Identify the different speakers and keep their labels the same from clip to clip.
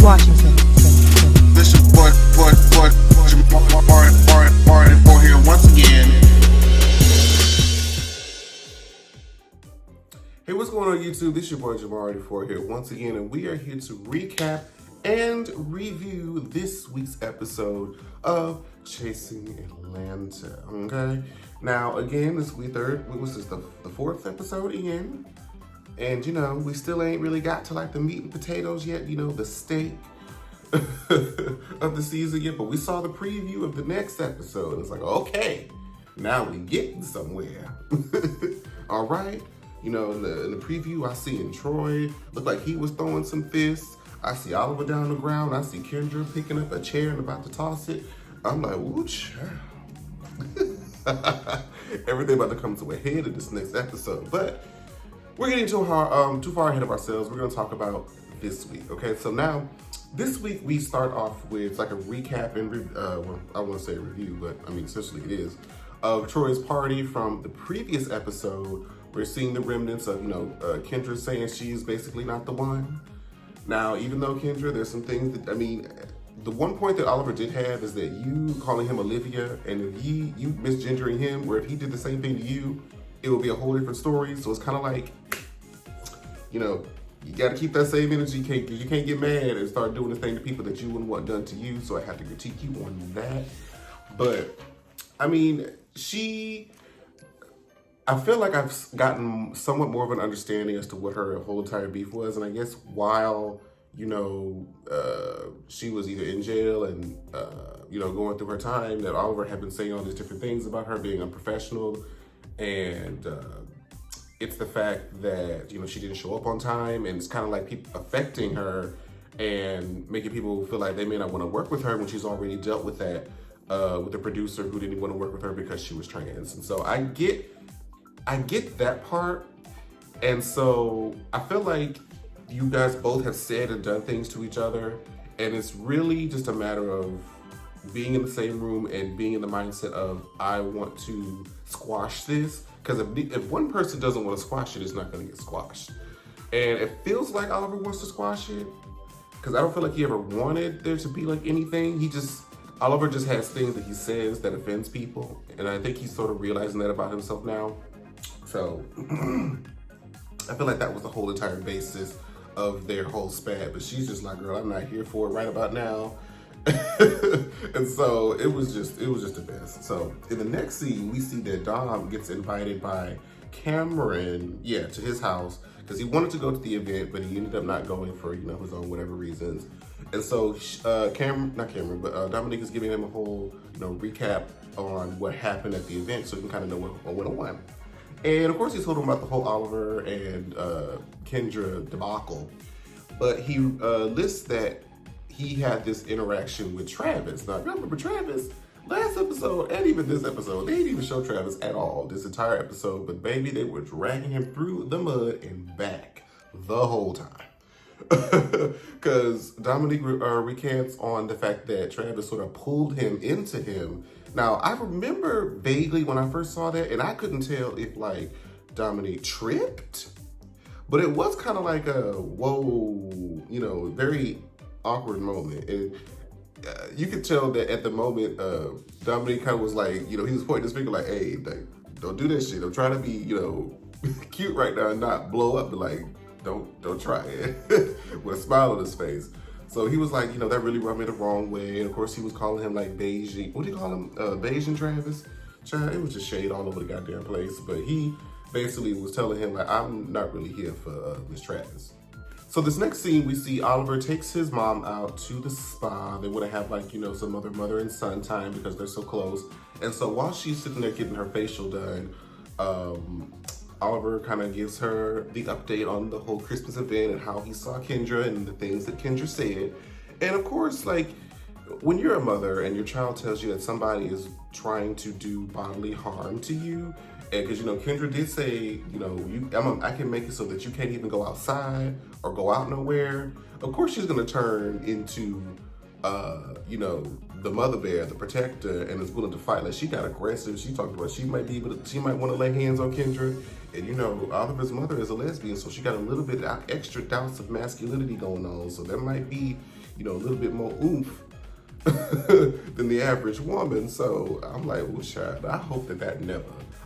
Speaker 1: Washington.
Speaker 2: This your boy, Martin for here once again.
Speaker 3: Hey, what's going on YouTube? This is your boy Jamar84 here once again, and we are here to recap and review this week's episode of Chasing Atlanta. Okay, now again, this week the fourth episode in, and you know we still ain't really got to like the meat and potatoes yet. You know, the steak of the season yet, but we saw the preview of the next episode. And it's like, okay, now we getting somewhere. All right. You know, in the preview, I see in Troy, looked like he was throwing some fists. I see Oliver down the ground. I see Kendra picking up a chair and about to toss it. I'm like, ooh, child. Everything about to come to a head in this next episode. But we're getting too far ahead of ourselves. We're going to talk about this week. Okay, so now, this week we start off with like a recap and, well, I won't say review, but I mean, essentially it is, of Troy's party from the previous episode. We're seeing the remnants of, Kendra saying she's basically not the one. Now, even though Kendra, there's some things that, I mean, the one point that Oliver did have is that you calling him Olivia, and if you misgendering him, or if he did the same thing to you, it would be a whole different story. So it's kind of like, you got to keep that same energy. You can't get mad and start doing the thing to people that you wouldn't want done to you. So I have to critique you on that. But, I mean, I feel like I've gotten somewhat more of an understanding as to what her whole entire beef was. And I guess while, she was either in jail and, going through her time, that Oliver had been saying all these different things about her being unprofessional. And it's the fact that, she didn't show up on time. And it's kind of like affecting her and making people feel like they may not want to work with her when she's already dealt with that with the producer who didn't want to work with her because she was trans. And so I get that part. And so I feel like you guys both have said and done things to each other. And it's really just a matter of being in the same room and being in the mindset of, I want to squash this. Because if one person doesn't want to squash it, it's not going to get squashed. And it feels like Oliver wants to squash it. Because I don't feel like he ever wanted there to be like anything. Oliver just has things that he says that offends people. And I think he's sort of realizing that about himself now. So I feel like that was the whole entire basis of their whole spat. But she's just like, girl, I'm not here for it right about now. And so it was just a mess. So in the next scene, we see that Dom gets invited by Cameron, to his house, because he wanted to go to the event, but he ended up not going for, his own whatever reasons. And so Dominique is giving him a whole, recap on what happened at the event so he can kind of know what went on. And of course, he told him about the whole Oliver and Kendra debacle. But he lists that he had this interaction with Travis. Now, you remember Travis? Last episode, and even this episode, they didn't even show Travis at all this entire episode. But baby, they were dragging him through the mud and back the whole time. Because Dominique recants on the fact that Travis sort of pulled him into him. Now, I remember vaguely when I first saw that, and I couldn't tell if, like, Dominique tripped. But it was kind of like a, whoa, very awkward moment. And you could tell that at the moment, Dominique kind of was like, he was pointing his finger like, hey, don't do that shit. I'm trying to be, cute right now and not blow up. But, like, don't try it. With a smile on his face. So he was like, that really rubbed me the wrong way. And of course he was calling him like Beijing. What do you call him? Beijing Travis? Child, it was just shade all over the goddamn place. But he basically was telling him like, I'm not really here for Miss Travis. So this next scene, we see Oliver takes his mom out to the spa. They want to have like, some other mother and son time because they're so close. And so while she's sitting there getting her facial done, Oliver kind of gives her the update on the whole Christmas event and how he saw Kendra and the things that Kendra said. And of course, like, when you're a mother and your child tells you that somebody is trying to do bodily harm to you, and because, Kendra did say, I can make it so that you can't even go outside or go out nowhere. Of course, she's going to turn into, the mother bear, the protector, and is willing to fight. Like, she got aggressive. She talked about she might want to lay hands on Kendra. And, Oliver's mother is a lesbian, so she got a little bit extra doubts of masculinity going on. So there might be, a little bit more oomph than the average woman. So I'm like, well, child, I hope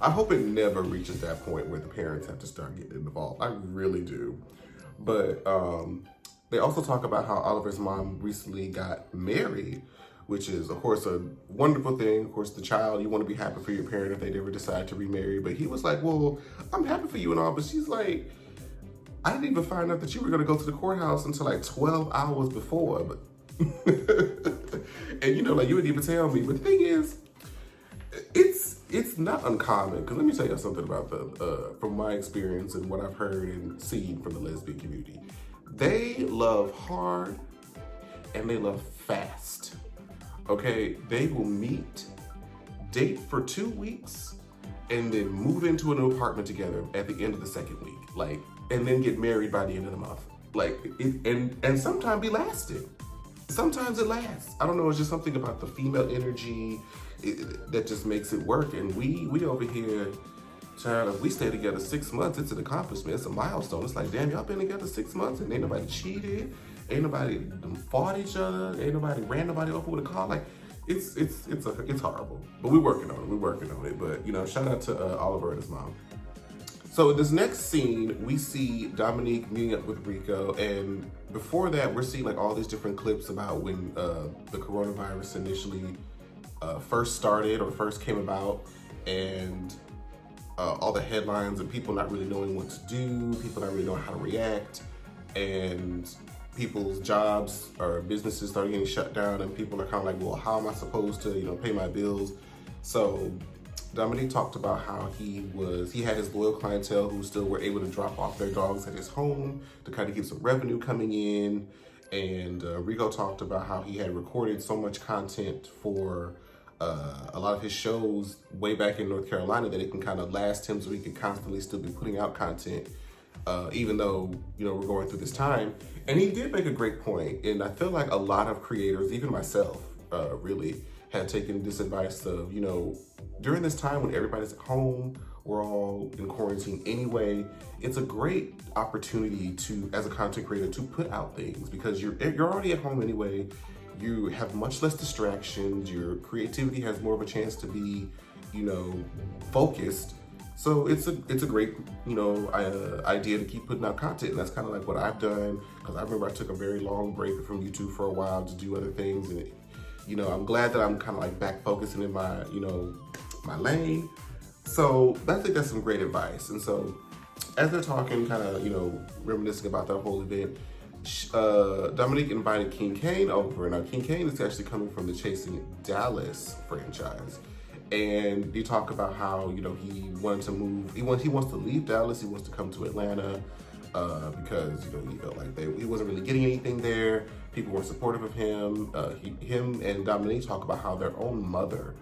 Speaker 3: I hope it never reaches that point where the parents have to start getting involved. I really do. But they also talk about how Oliver's mom recently got married, which is, of course, a wonderful thing. Of course, the child, you want to be happy for your parent if they ever decide to remarry. But he was like, well, I'm happy for you and all. But she's like, I didn't even find out that you were going to go to the courthouse until like 12 hours before. But and like you wouldn't even tell me. But the thing is, it's not uncommon. Because let me tell you something about from my experience and what I've heard and seen from the lesbian community. They love hard and they love fast. Okay, they will meet, date for 2 weeks, and then move into a new apartment together at the end of the second week. And then get married by the end of the month. And sometimes be lasting. Sometimes it lasts. I don't know, it's just something about the female energy that just makes it work. And we over here, child, if we stay together 6 months, it's an accomplishment, it's a milestone. It's like, damn, y'all been together 6 months and ain't nobody cheated, ain't nobody fought each other, ain't nobody ran nobody over with a car. Like, it's horrible. But we're working on it. But shout out to Oliver and his mom. So in this next scene, we see Dominique meeting up with Rico, and before that, we're seeing like all these different clips about when the coronavirus initially first started or first came about, and all the headlines and people not really knowing what to do, people not really knowing how to react, and people's jobs or businesses started getting shut down, and people are kind of like, well, how am I supposed to, pay my bills? So Dominique talked about how he had his loyal clientele who still were able to drop off their dogs at his home to kind of keep some revenue coming in. And Rico talked about how he had recorded so much content for a lot of his shows way back in North Carolina that it can kind of last him so he can constantly still be putting out content, even though, we're going through this time. And he did make a great point. And I feel like a lot of creators, even myself, really had taken this advice of, during this time when everybody's at home, we're all in quarantine anyway, it's a great opportunity to, as a content creator, to put out things because you're already at home anyway. You have much less distractions. Your creativity has more of a chance to be, focused. So it's a great, idea to keep putting out content. And that's kind of like what I've done, because I remember I took a very long break from YouTube for a while to do other things. And, I'm glad that I'm kind of like back focusing in my, my lane. So I think that's some great advice. And so as they're talking, kind of, reminiscing about that whole event, Dominique invited Kane over. Now, Kane is actually coming from the Chasing Dallas franchise. And you talk about how, he wanted to move, he wants to leave Dallas, he wants to come to Atlanta because, he felt like he wasn't really getting anything there. People weren't supportive of him. Him and Dominique talk about how their own mother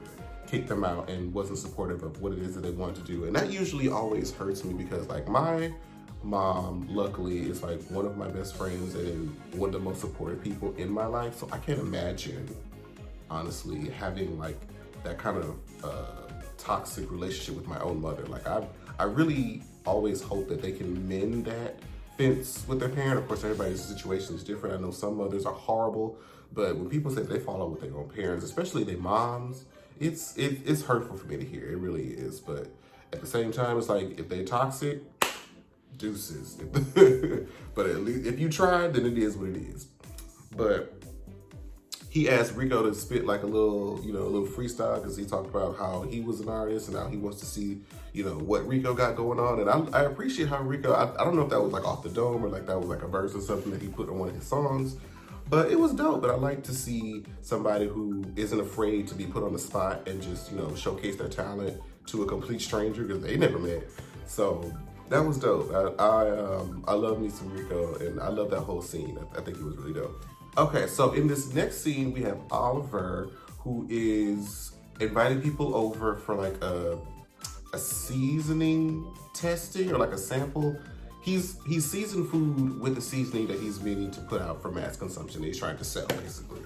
Speaker 3: kicked them out and wasn't supportive of what it is that they wanted to do. And that usually always hurts me because like my mom, luckily, is like one of my best friends and one of the most supportive people in my life. So I can't imagine, honestly, having like that kind of toxic relationship with my own mother. Like I really always hope that they can mend that fence with their parent. Of course, everybody's situation is different. I know some mothers are horrible, but when people say they fall out with their own parents, especially their moms, it's hurtful for me to hear. It really is. But at the same time, it's like if they're toxic, deuces. But at least if you tried, then it is what it is. But he asked Rico to spit like a little freestyle because he talked about how he was an artist and how he wants to see, what Rico got going on. And I appreciate how Rico, I don't know if that was like off the dome or like that was like a verse or something that he put on one of his songs, but it was dope. But I like to see somebody who isn't afraid to be put on the spot and just, showcase their talent to a complete stranger because they never met. So that was dope. I love me some Rico and I love that whole scene. I think it was really dope. Okay, so in this next scene, we have Oliver, who is inviting people over for like a seasoning testing or like a sample. He's seasoned food with the seasoning that he's meaning to put out for mass consumption that he's trying to sell, basically.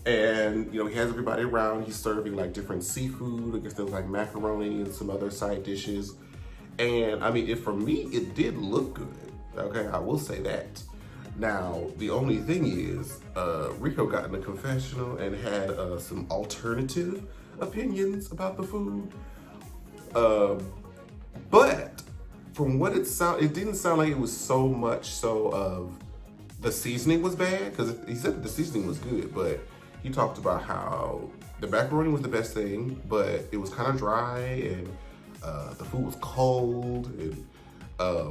Speaker 3: And, he has everybody around. He's serving like different seafood. I guess there's like macaroni and some other side dishes. And I mean, for me, it did look good. Okay, I will say that. Now, the only thing is, Rico got in the confessional and had some alternative opinions about the food. But from what it didn't sound like it was so much so of the seasoning was bad, because he said that the seasoning was good, but he talked about how the macaroni was the best thing, but it was kind of dry and the food was cold. And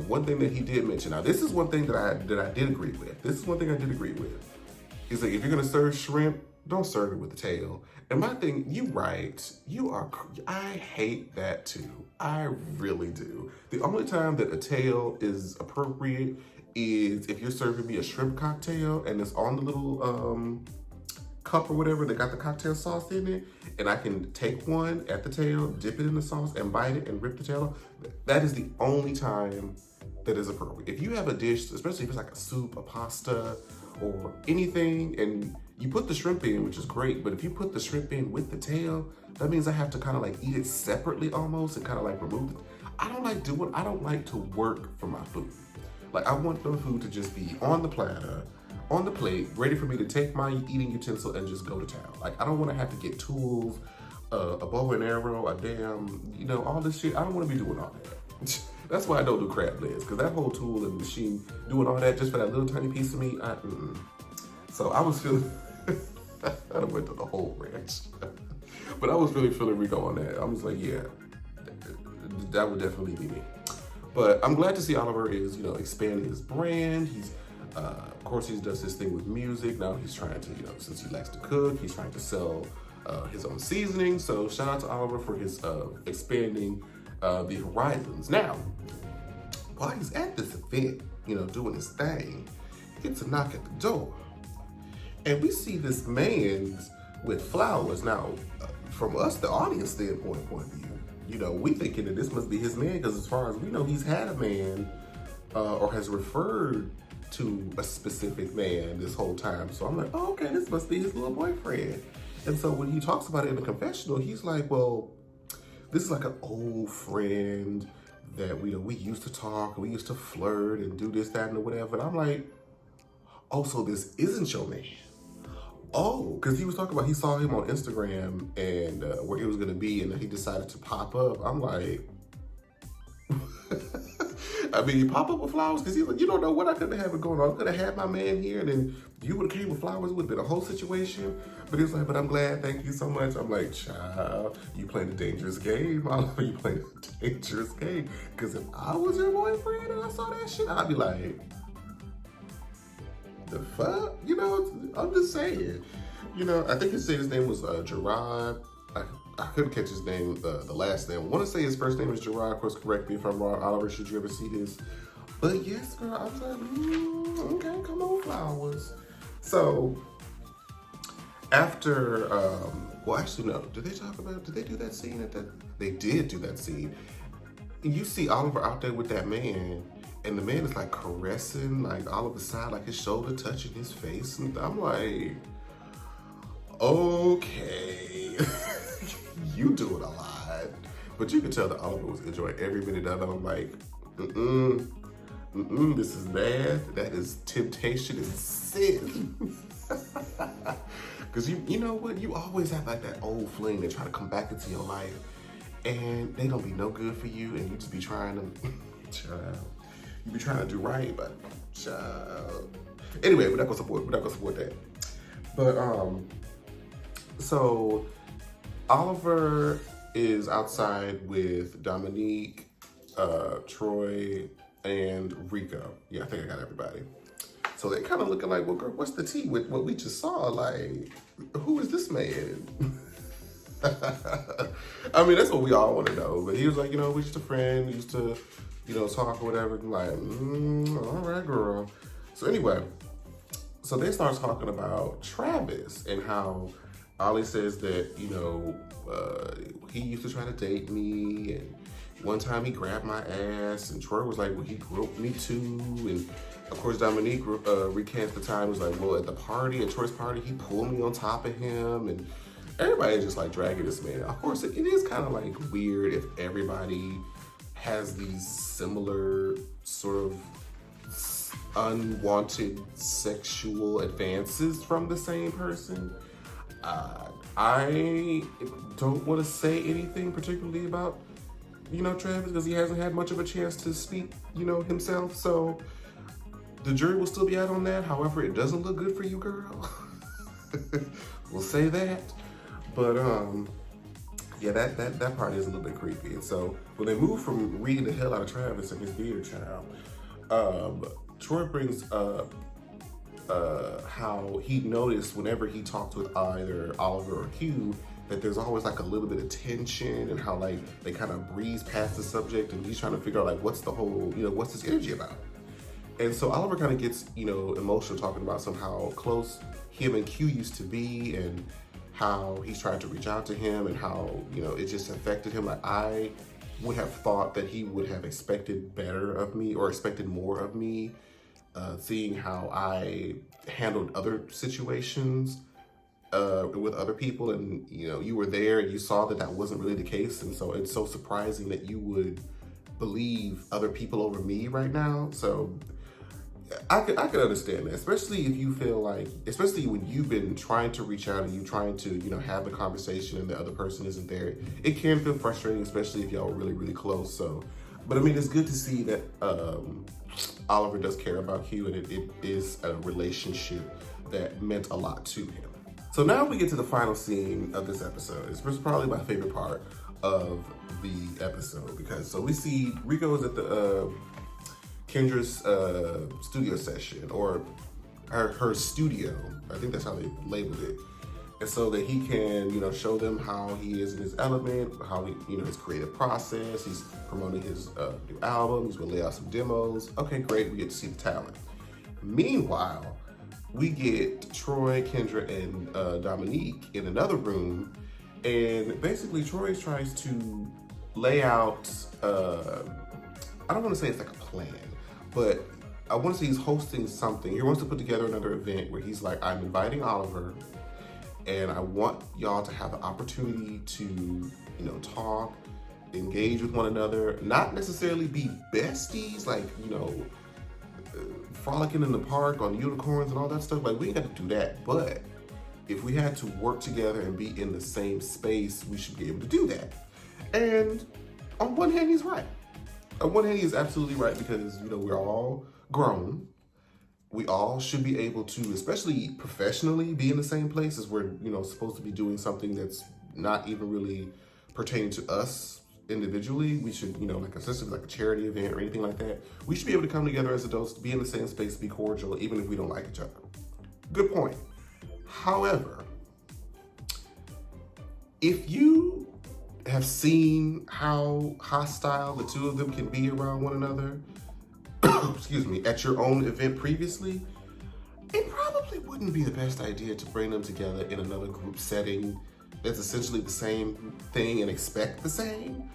Speaker 3: one thing that he did mention, now this is one thing that I did agree with. This is one thing I did agree with. Is that if you're gonna serve shrimp, don't serve it with the tail. And my thing, you right, I hate that too. I really do. The only time that a tail is appropriate is if you're serving me a shrimp cocktail and it's on the little cup or whatever that got the cocktail sauce in it, and I can take one at the tail, dip it in the sauce, and bite it and rip the tail off. That is the only time that is appropriate. If you have a dish, especially if it's like a soup, a pasta, or anything, and you put the shrimp in, which is great, but if you put the shrimp in with the tail, that means I have to kind of like eat it separately almost and kind of like remove it. I don't like to work for my food. Like, I want the food to just be on the platter, on the plate, ready for me to take my eating utensil and just go to town. Like, I don't want to have to get tools, a bow and arrow, a damn, all this shit. I don't want to be doing all that. That's why I don't do crab legs, because that whole tool and machine doing all that just for that little tiny piece of meat, So I was feeling, I went to the whole ranch. But I was really feeling Rico on that. I was like, yeah, that would definitely be me. But I'm glad to see Oliver is, expanding his brand. He's, of course, he does his thing with music. Now he's trying to, since he likes to cook, he's trying to sell his own seasoning. So shout out to Oliver for his expanding the horizons. Now, while he's at this event, doing his thing, he gets a knock at the door. And we see this man with flowers. Now, from us, the audience standpoint point of view, we thinking that this must be his man, because as far as we know, he's had a man or has referred to a specific man this whole time. So I'm like, oh, okay, this must be his little boyfriend. And so when he talks about it in the confessional, he's like, well, this is like an old friend that we used to talk, and we used to flirt and do this, that, and whatever. And I'm like, oh, so this isn't your man. Oh, because he was talking about, he saw him on Instagram and where he was going to be, and then he decided to pop up. I'm like, I mean, he pop up with flowers because he's like, you don't know what I could have had going on. I could have had my man here, and then you would have came with flowers. It would have been a whole situation. But he's like, but I'm glad, thank you so much. I'm like, child, you playing a dangerous game. Oliver, you playing a dangerous game. Because if I was your boyfriend and I saw that shit, I'd be like, the fuck? I'm just saying. I think he said his name was Gerard. I couldn't catch his name, the last name. I want to say his first name is Gerard. Of course, correct me if I'm wrong. Oliver, should you ever see this? But yes, girl, I was like, okay, come on, flowers. So, after, well, actually, no. Did they do that scene they did do that scene. And you see Oliver out there with that man, and the man is like caressing, like Oliver's side, like his shoulder touching his face. And I'm like, okay, you do it a lot. But you could tell that Oliver was enjoying every minute of it. I'm like, this is bad. That is temptation and sin. Because you know what? You always have like that old fling that try to come back into your life, and they don't be no good for you, and you just be trying to, child. You be trying to do right, but child. Anyway, we're not gonna support that. But so Oliver is outside with Dominique, Troy, and Rico. Yeah, I think I got everybody. So they kind of looking like, well, girl, what's the tea with what we just saw? Like, who is this man? I mean, that's what we all want to know. But he was like, we're just a friend. We used to, talk or whatever. I'm like, all right, girl. So anyway, so they start talking about Travis and how Ollie says that, he used to try to date me, and one time he grabbed my ass, and Troy was like, well, he groped me too. And of course, Dominique recants the time. He was like, well, at Troy's party, he pulled me on top of him, and everybody just like dragging this man. Of course, it is kind of like weird if everybody has these similar sort of unwanted sexual advances from the same person. I don't want to say anything particularly about, Travis, because he hasn't had much of a chance to speak, himself. So the jury will still be out on that. However, it doesn't look good for you, girl. We'll say that. But yeah, that part is a little bit creepy. And so when they move from reading the hell out of Travis and his theater child, Troy brings up how he noticed whenever he talked with either Oliver or Q that there's always like a little bit of tension, and how like they kind of breeze past the subject, and he's trying to figure out like what's the whole, what's this energy about. And so Oliver kind of gets, emotional talking about somehow close him and Q used to be, and how he's trying to reach out to him, and how, it just affected him. Like, I would have thought that he would have expected better of me, or expected more of me, seeing how I handled other situations with other people, and you were there and you saw that that wasn't really the case, and so it's so surprising that you would believe other people over me right now. So I could understand that, especially if you feel like, especially when you've been trying to reach out and you trying to have the conversation and the other person isn't there. It can feel frustrating, especially if y'all are really, really close. So, but I mean, it's good to see that Oliver does care about Q, and it is a relationship that meant a lot to him. So now we get to the final scene of this episode. It's probably my favorite part of the episode, because so we see Rico is at the Kendra's studio session, or her studio. I think that's how they labeled it. And so that he can, show them how he is in his element, how he, his creative process. He's promoting his new album. He's gonna lay out some demos. Okay, great. We get to see the talent. Meanwhile, we get Troy, Kendra, and Dominique in another room, and basically Troy tries to lay out. I don't want to say it's like a plan, but I want to say he's hosting something. He wants to put together another event where he's like, I'm inviting Oliver, and I want y'all to have the opportunity to, talk, engage with one another, not necessarily be besties, like, frolicking in the park on unicorns and all that stuff. Like, we ain't got to do that. But if we had to work together and be in the same space, we should be able to do that. And on one hand, he's right. On one hand, he is absolutely right, because, we're all grown. We all should be able to, especially professionally, be in the same place as we're, supposed to be doing something that's not even really pertaining to us individually. We should, like like a charity event or anything like that. We should be able to come together as adults, be in the same space, be cordial, even if we don't like each other. Good point. However, if you have seen how hostile the two of them can be around one another, excuse me, at your own event previously, it probably wouldn't be the best idea to bring them together in another group setting that's essentially the same thing and expect the same.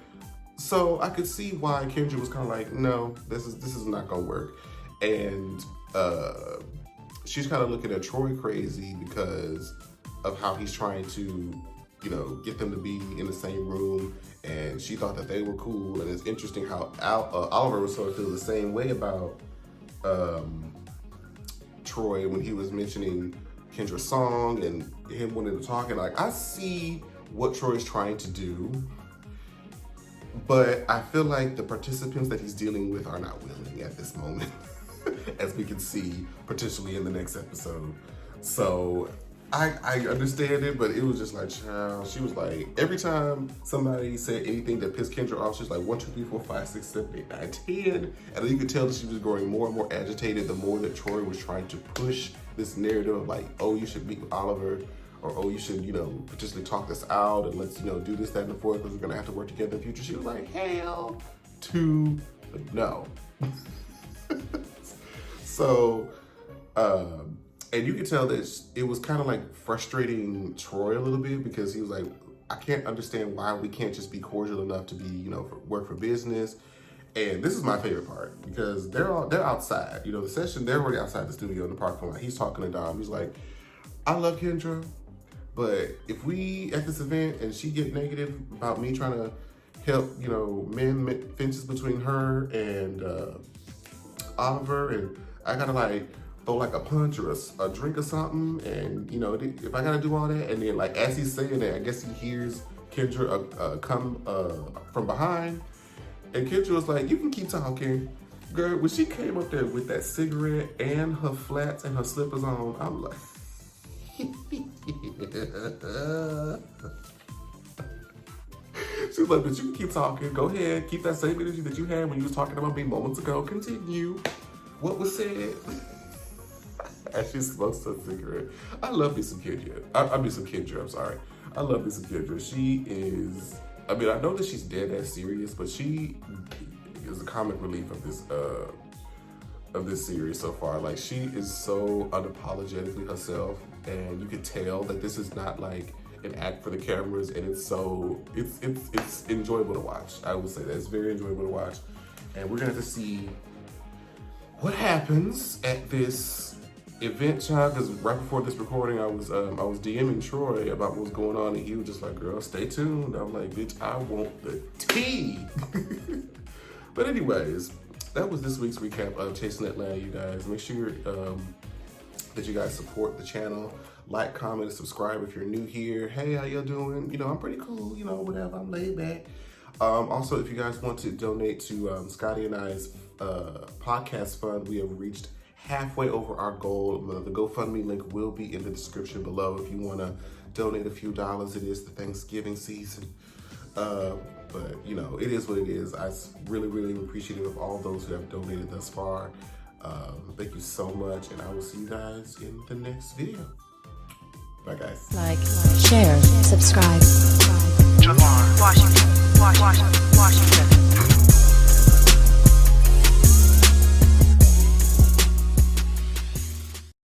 Speaker 3: So I could see why Kendra was kind of like, no, this is not gonna work. And she's kind of looking at Troy crazy because of how he's trying to, get them to be in the same room. And she thought that they were cool. And it's interesting how Oliver was sort of feeling the same way about Troy when he was mentioning Kendra's song and him wanting to talk. And like, I see what Troy's trying to do, but I feel like the participants that he's dealing with are not willing at this moment, as we can see potentially in the next episode. So I understand it, but it was just like, child, she was like, every time somebody said anything that pissed Kendra off, she's like, 1, 2, 3, 4, 5, 6, 7, 8, 9, 10. And then you could tell that she was growing more and more agitated the more that Troy was trying to push this narrative of like, oh, you should meet with Oliver, or oh, you should, potentially talk this out, and let's, do this, that, and the fourth, because we're gonna have to work together in the future. She was like, hell to no. So, and you could tell that it was kind of like frustrating Troy a little bit, because he was like, I can't understand why we can't just be cordial enough to be, work for business. And this is my favorite part, because they're outside, the session, they're already outside the studio in the parking lot. He's talking to Dom. He's like, I love Kendra, but if we at this event and she get negative about me trying to help, mend fences between her and Oliver, and I gotta like throw like a punch or a drink or something, and you know, if I gotta do all that, and then like as he's saying that, I guess he hears Kendra come from behind, and Kendra was like, "You can keep talking." Girl, when she came up there with that cigarette and her flats and her slippers on, I'm like, she was like, "But you can keep talking. Go ahead, keep that same energy that you had when you was talking about me moments ago. Continue. What was said?" As she smokes a cigarette. I love me some Kendra. I mean some Kendra, I'm sorry. I love me some Kendra. She is, I mean, I know that she's dead ass serious, but she is a comic relief of this series so far. Like, she is so unapologetically herself, and you can tell that this is not like an act for the cameras, and it's enjoyable to watch. I will say that it's very enjoyable to watch, and we're gonna have to see what happens at this event, child, because right before this recording, I was DMing Troy about what was going on, and he was just like, "Girl, stay tuned." I'm like, "Bitch, I want the tea." But anyways, that was this week's recap of Chasing Atlanta, you guys. Make sure that you guys support the channel. Like, comment, and subscribe if you're new here. Hey, how y'all doing? You know, I'm pretty cool, you know, whatever. I'm laid back. Also, if you guys want to donate to Scotty and I's podcast fund, we have reached halfway over our goal. The GoFundMe link will be in the description below if you want to donate a few dollars. It is the Thanksgiving season. But, you know, it is what it is. I'm really, really appreciative of all those who have donated thus far. Thank you so much, and I will see you guys in the next video. Bye, guys.
Speaker 1: Like, share, subscribe.
Speaker 4: Washington.